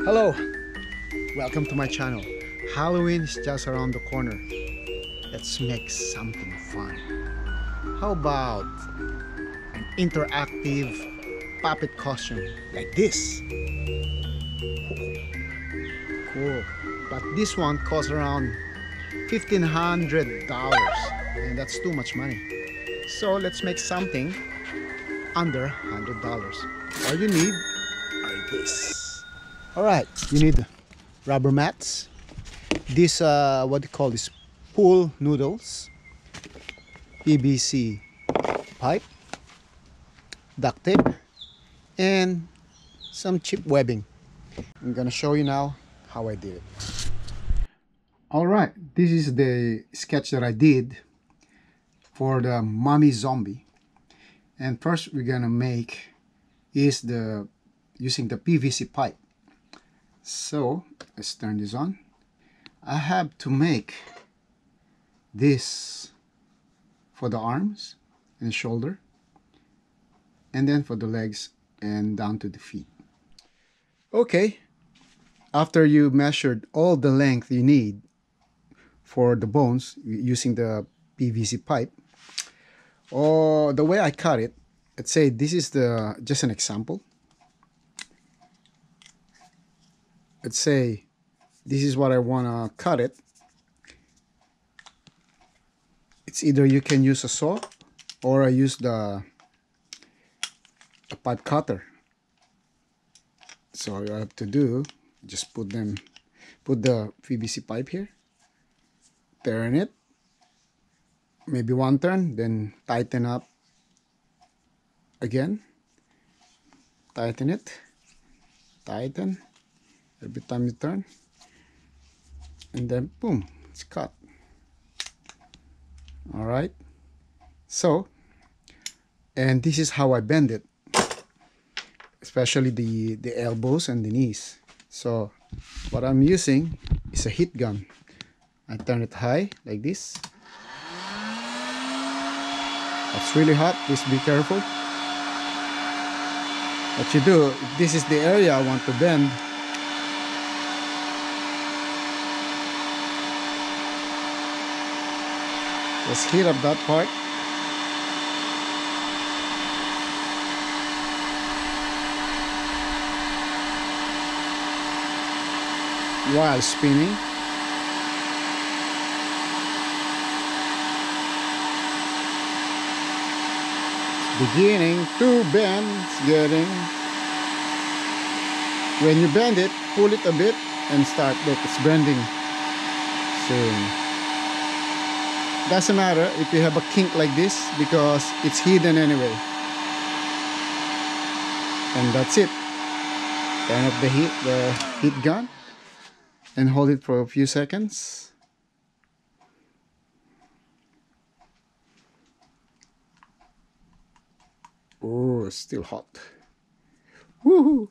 Hello, welcome to my channel. Halloween is just around the corner. Let's make something fun. How about an interactive puppet costume like this? Cool. But this one costs around $1,500 and that's too much money. So let's make something under $100. All you need are this. Alright, you need rubber mats, this what do you call this, pool noodles, PVC pipe, duct tape, and some cheap webbing. I'm gonna show you now how I did it. Alright, this is the sketch that I did for the mummy zombie. And first we're gonna make is the using the PVC pipe. So let's turn this on. I have to make this for the arms and shoulder, and then for the legs and down to the feet. Okay, after you measured all the length you need for the bones using the PVC pipe, or the way I cut it, let's say this is the just an example. Let's say this is what I want to cut it. It's either you can use a saw or I use the pipe cutter. So all you have to do, just put the PVC pipe here, turn it, maybe one turn, then tighten up again, tighten it, tighten. Every time you turn, and then boom, it's cut. All right, so, and this is how I bend it, especially the elbows and the knees. So what I'm using is a heat gun. I turn it high like this. It's really hot, please be careful. What you do, if this is the area I want to bend, just heat up that part. While spinning. It's beginning to bend. It's getting. When you bend it, pull it a bit and start. Look, it's bending soon. Doesn't matter if you have a kink like this because it's hidden anyway. And that's it. Turn up the heat gun and hold it for a few seconds. Oh, it's still hot. Woohoo!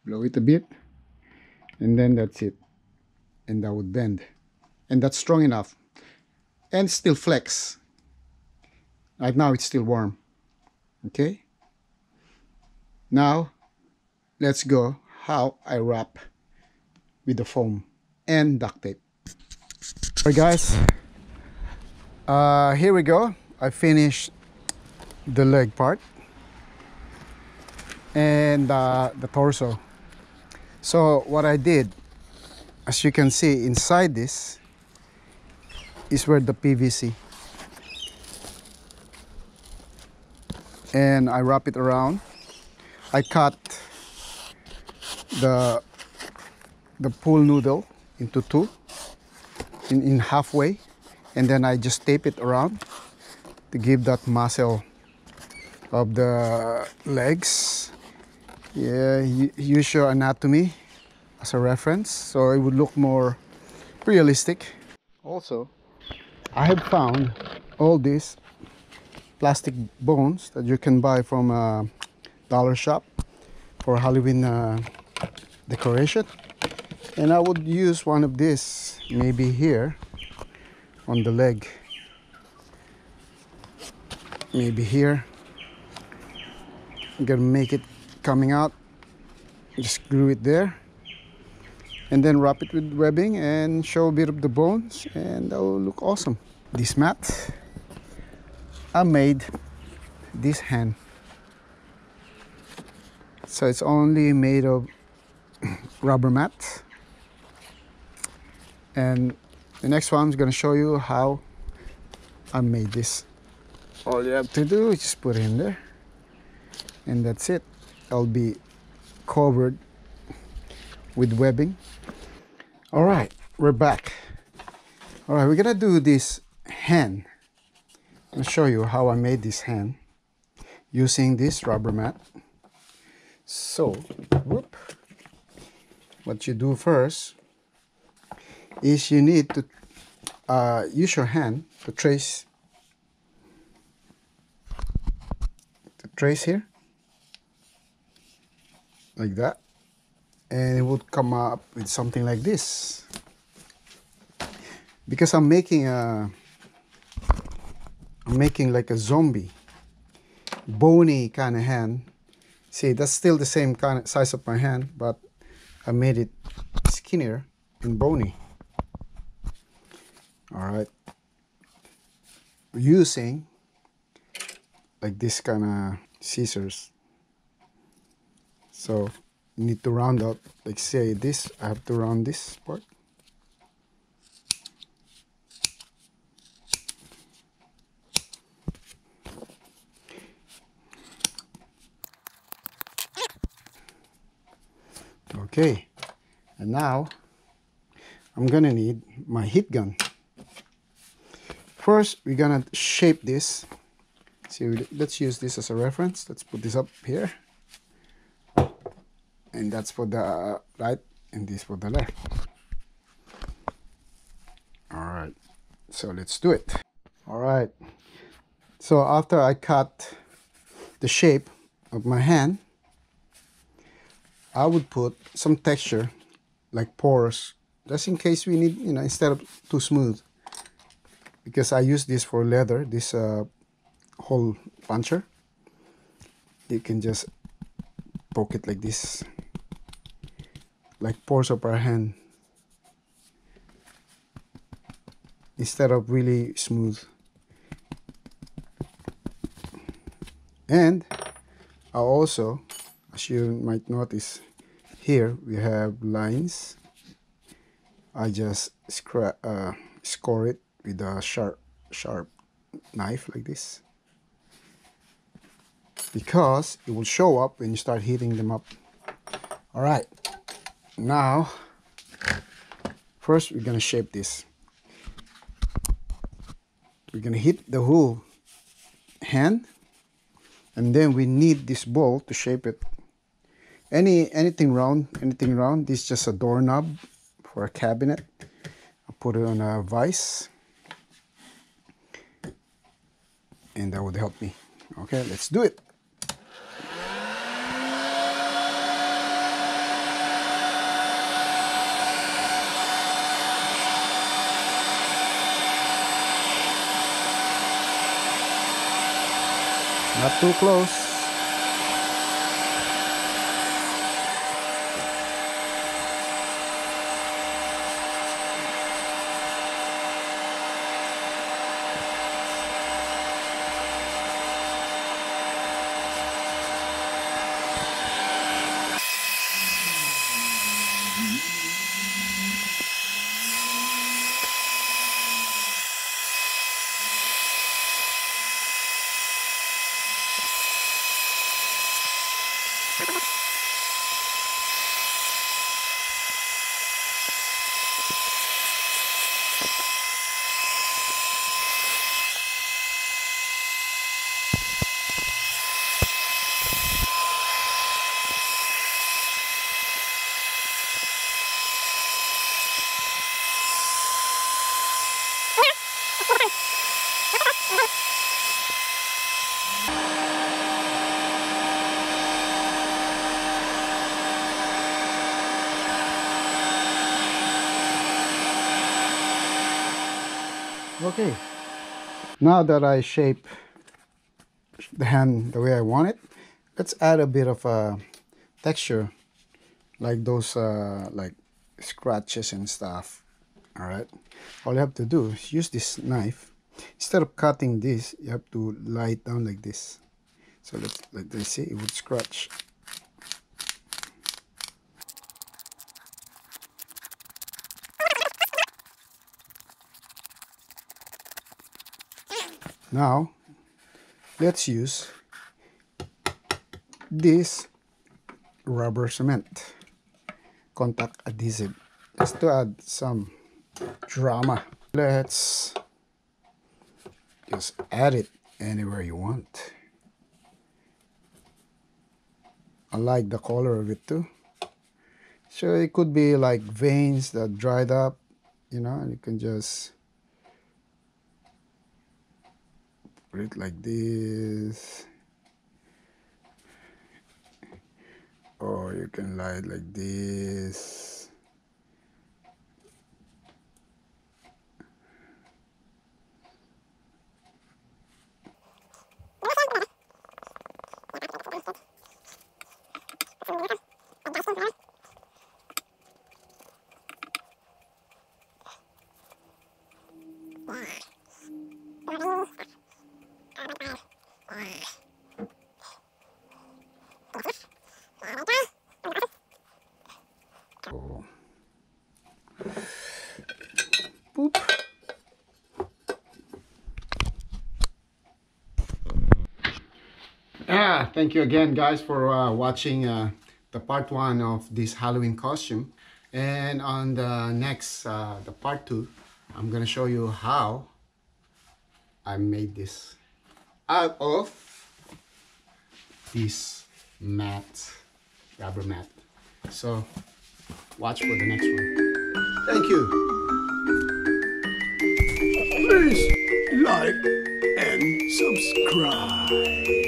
Blow it a bit, and then that's it. And that would bend, and that's strong enough, and still flex. Right now it's still warm. Okay, now let's go how I wrap with the foam and duct tape. Alright guys, here we go. I finished the leg part and the torso. So what I did, as you can see, inside this is where the PVC, and I wrap it around. I cut the pool noodle into two in halfway, and then I just tape it around to give that muscle of the legs. Yeah, use your anatomy as a reference so it would look more realistic. Also, I have found all these plastic bones that you can buy from a dollar shop for Halloween decoration, and I would use one of these maybe here on the leg, maybe here. I'm gonna make it coming out. Just glue it there and then wrap it with webbing and show a bit of the bones, and that will look awesome. This mat, I made this hand, so it's only made of rubber mat. And the next one, I'm going to show you how I made this. All you have to do is just put it in there, and that's it. I'll be covered with webbing. All right, we're back. All right, we're gonna do this hand. I'll show you how I made this hand using this rubber mat. So, whoop. What you do first is you need to use your hand to trace here, like that, and it would come up with something like this. Because I'm making like a zombie, bony kind of hand. See, that's still the same kind of size of my hand, but I made it skinnier and bony. All right, using like this kind of scissors. So you need to round out, like say this, I have to round this part. Okay, and now I'm gonna need my heat gun. First, we're gonna shape this. See, let's use this as a reference. Let's put this up here. And that's for the right, and this for the left. All right, so let's do it. All right, so after I cut the shape of my hand, I would put some texture, like pores, just in case we need, instead of too smooth. Because I use this for leather, this hole puncher. You can just poke it like this, like pores of our hand, instead of really smooth. And I also, as you might notice, here we have lines. I just score it with a sharp knife like this, because it will show up when you start heating them up. All right, now first we're gonna shape this. We're gonna hit the whole hand, and then we need this ball to shape it. Anything round, this is just a doorknob for a cabinet. I'll put it on a vise, and that would help me. Okay, let's do it. Not too close. Okay, now that I shape the hand the way I want it, let's add a bit of texture, like those like scratches and stuff. All right, all you have to do is use this knife. Instead of cutting this, you have to lie it down like this. So let's see, it would scratch. Now let's use this rubber cement contact adhesive just to add some drama. Let's just add it anywhere you want. I like the color of it too. So it could be like veins that dried up, you know, and you can just put it like this, or you can lie it like this. Oh. Boop. Thank you again, guys, for watching the part 1 of this Halloween costume. And on the next, the part 2, I'm gonna show you how I made this out of this mat, rubber mat. So watch for the next one. Thank you. Please like and subscribe.